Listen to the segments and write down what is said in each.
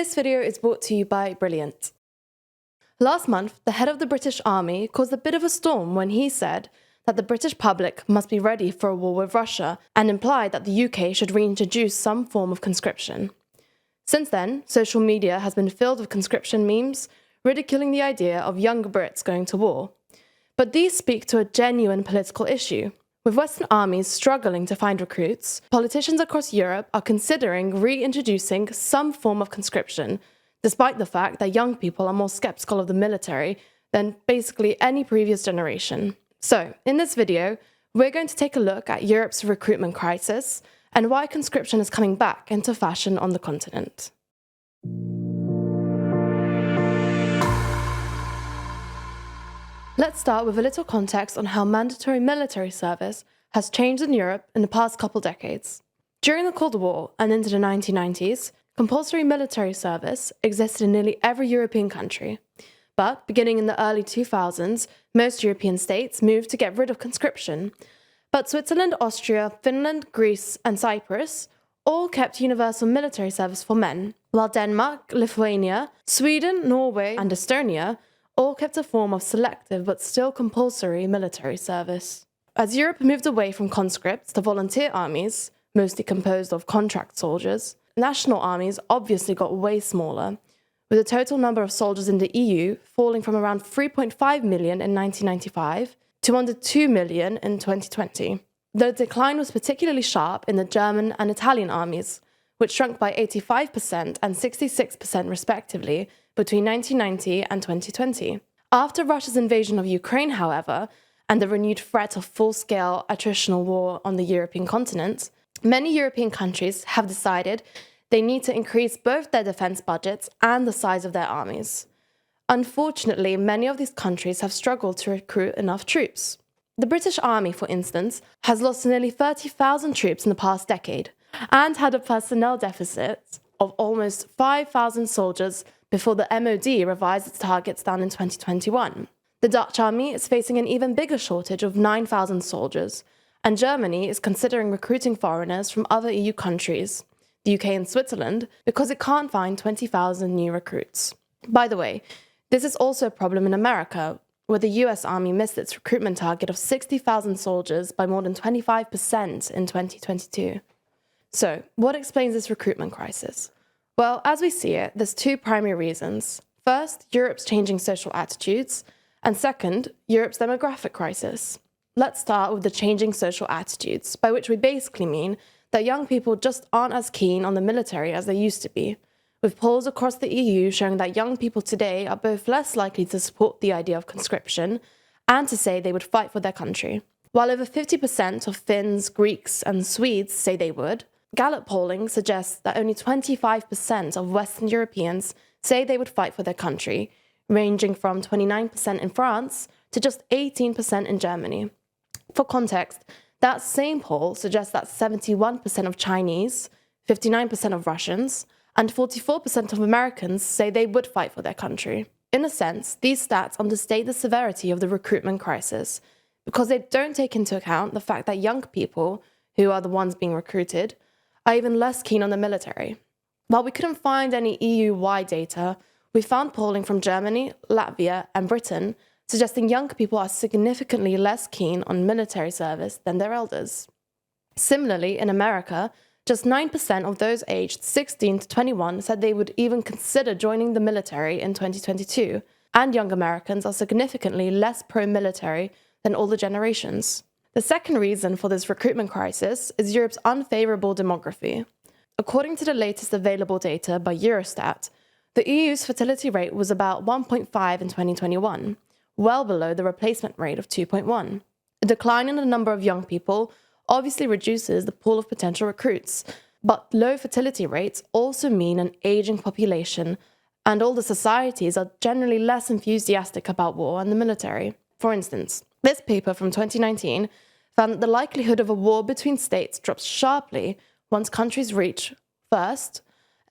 This video is brought to you by Brilliant. Last month, the head of the British Army caused a bit of a storm when he said that the British public must be ready for a war with Russia and implied that the UK should reintroduce some form of conscription. Since then, social media has been filled with conscription memes, ridiculing the idea of young Brits going to war. But these speak to a genuine political issue. With Western armies struggling to find recruits, politicians across Europe are considering reintroducing some form of conscription, despite the fact that young people are more skeptical of the military than basically any previous generation. So, in this video, we're going to take a look at Europe's recruitment crisis and why conscription is coming back into fashion on the continent. Let's start with a little context on how mandatory military service has changed in Europe in the past couple decades. During the Cold War and into the 1990s, compulsory military service existed in nearly every European country. But beginning in the early 2000s, most European states moved to get rid of conscription. But Switzerland, Austria, Finland, Greece, and Cyprus all kept universal military service for men, while Denmark, Lithuania, Sweden, Norway, and Estonia all kept a form of selective but still compulsory military service. As Europe moved away from conscripts to volunteer armies, mostly composed of contract soldiers, national armies obviously got way smaller, with the total number of soldiers in the EU falling from around 3.5 million in 1995 to under 2 million in 2020. The decline was particularly sharp in the German and Italian armies, which shrunk by 85% and 66% respectively between 1990 and 2020. After Russia's invasion of Ukraine, however, and the renewed threat of full-scale attritional war on the European continent, many European countries have decided they need to increase both their defense budgets and the size of their armies. Unfortunately, many of these countries have struggled to recruit enough troops. The British Army, for instance, has lost nearly 30,000 troops in the past decade and had a personnel deficit of almost 5,000 soldiers before the MOD revised its targets down in 2021. The Dutch army is facing an even bigger shortage of 9,000 soldiers, and Germany is considering recruiting foreigners from other EU countries, the UK and Switzerland, because it can't find 20,000 new recruits. By the way, this is also a problem in America, where the US Army missed its recruitment target of 60,000 soldiers by more than 25% in 2022. So, what explains this recruitment crisis? Well, as we see it, there's two primary reasons. First, Europe's changing social attitudes, and second, Europe's demographic crisis. Let's start with the changing social attitudes, by which we basically mean that young people just aren't as keen on the military as they used to be, with polls across the EU showing that young people today are both less likely to support the idea of conscription and to say they would fight for their country. While over 50% of Finns, Greeks, and Swedes say they would, Gallup polling suggests that only 25% of Western Europeans say they would fight for their country, ranging from 29% in France to just 18% in Germany. For context, that same poll suggests that 71% of Chinese, 59% of Russians, and 44% of Americans say they would fight for their country. In a sense, these stats understate the severity of the recruitment crisis because they don't take into account the fact that young people, who are the ones being recruited, are even less keen on the military. While we couldn't find any EU-wide data, we found polling from Germany, Latvia, and Britain suggesting young people are significantly less keen on military service than their elders. Similarly, in America, just 9% of those aged 16 to 21 said they would even consider joining the military in 2022, and young Americans are significantly less pro-military than older generations. The second reason for this recruitment crisis is Europe's unfavourable demography. According to the latest available data by Eurostat, the EU's fertility rate was about 1.5 in 2021, well below the replacement rate of 2.1. A decline in the number of young people obviously reduces the pool of potential recruits, but low fertility rates also mean an aging population, and older societies are generally less enthusiastic about war and the military. For instance, this paper from 2019 found that the likelihood of a war between states drops sharply once countries reach, first,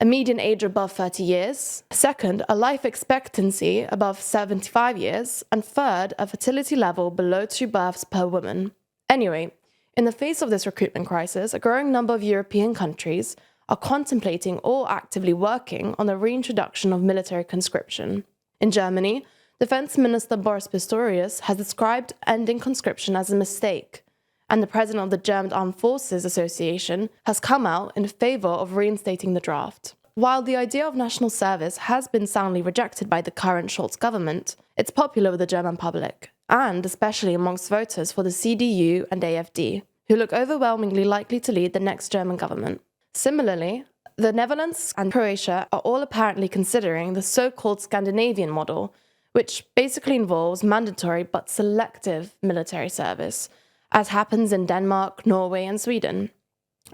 a median age above 30 years, second, a life expectancy above 75 years, and third, a fertility level below 2 births per woman. Anyway, in the face of this recruitment crisis, a growing number of European countries are contemplating or actively working on the reintroduction of military conscription. In Germany, Defense Minister Boris Pistorius has described ending conscription as a mistake, and the president of the German Armed Forces Association has come out in favor of reinstating the draft. While the idea of national service has been soundly rejected by the current Scholz government, it's popular with the German public, and especially amongst voters for the CDU and AfD, who look overwhelmingly likely to lead the next German government. Similarly, the Netherlands and Croatia are all apparently considering the so-called Scandinavian model, which basically involves mandatory but selective military service, as happens in Denmark, Norway, and Sweden.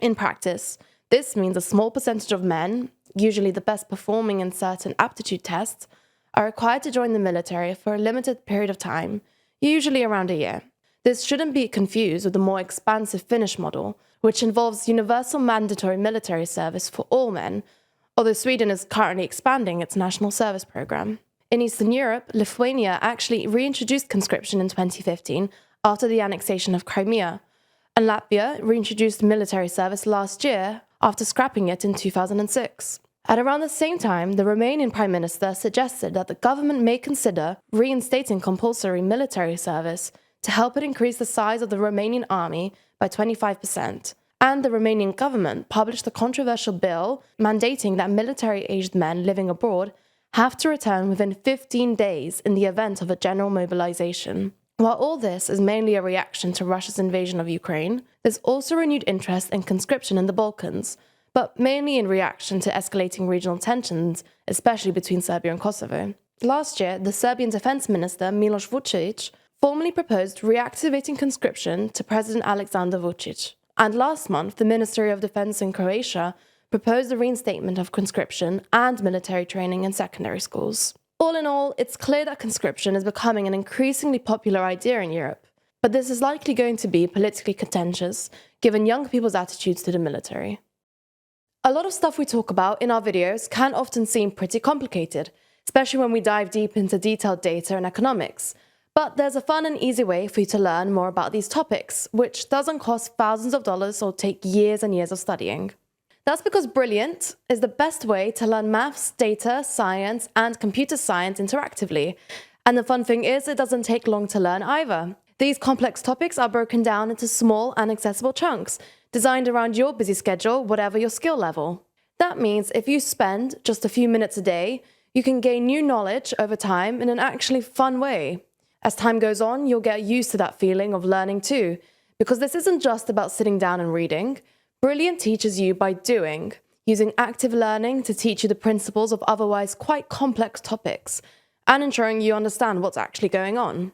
In practice, this means a small percentage of men, usually the best performing in certain aptitude tests, are required to join the military for a limited period of time, usually around a year. This shouldn't be confused with the more expansive Finnish model, which involves universal mandatory military service for all men, although Sweden is currently expanding its national service program. In Eastern Europe, Lithuania actually reintroduced conscription in 2015 after the annexation of Crimea, and Latvia reintroduced military service last year after scrapping it in 2006. At around the same time, the Romanian Prime Minister suggested that the government may consider reinstating compulsory military service to help it increase the size of the Romanian army by 25%. And the Romanian government published a controversial bill mandating that military-aged men living abroad have to return within 15 days in the event of a general mobilization. While all this is mainly a reaction to Russia's invasion of Ukraine, there's also renewed interest in conscription in the Balkans, but mainly in reaction to escalating regional tensions, especially between Serbia and Kosovo. Last year, the Serbian Defense Minister Miloš Vučić formally proposed reactivating conscription to President Aleksandar Vučić. And last month, the Ministry of Defense in Croatia proposed the reinstatement of conscription and military training in secondary schools. All in all, it's clear that conscription is becoming an increasingly popular idea in Europe, but this is likely going to be politically contentious, given young people's attitudes to the military. A lot of stuff we talk about in our videos can often seem pretty complicated, especially when we dive deep into detailed data and economics. But there's a fun and easy way for you to learn more about these topics, which doesn't cost thousands of dollars or take years and years of studying. That's because Brilliant is the best way to learn maths, data, science, and computer science interactively. And the fun thing is, it doesn't take long to learn either. These complex topics are broken down into small and accessible chunks, designed around your busy schedule, whatever your skill level. That means if you spend just a few minutes a day, you can gain new knowledge over time in an actually fun way. As time goes on, you'll get used to that feeling of learning too, because this isn't just about sitting down and reading. Brilliant teaches you by doing, using active learning to teach you the principles of otherwise quite complex topics, and ensuring you understand what's actually going on.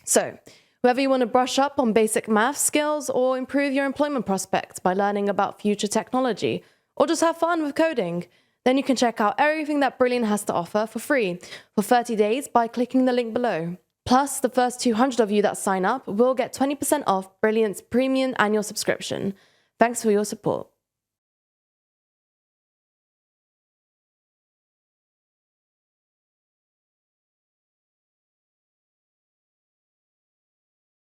So, whether you want to brush up on basic math skills or improve your employment prospects by learning about future technology, or just have fun with coding, then you can check out everything that Brilliant has to offer for free for 30 days by clicking the link below. Plus, the first 200 of you that sign up will get 20% off Brilliant's premium annual subscription. Thanks for your support.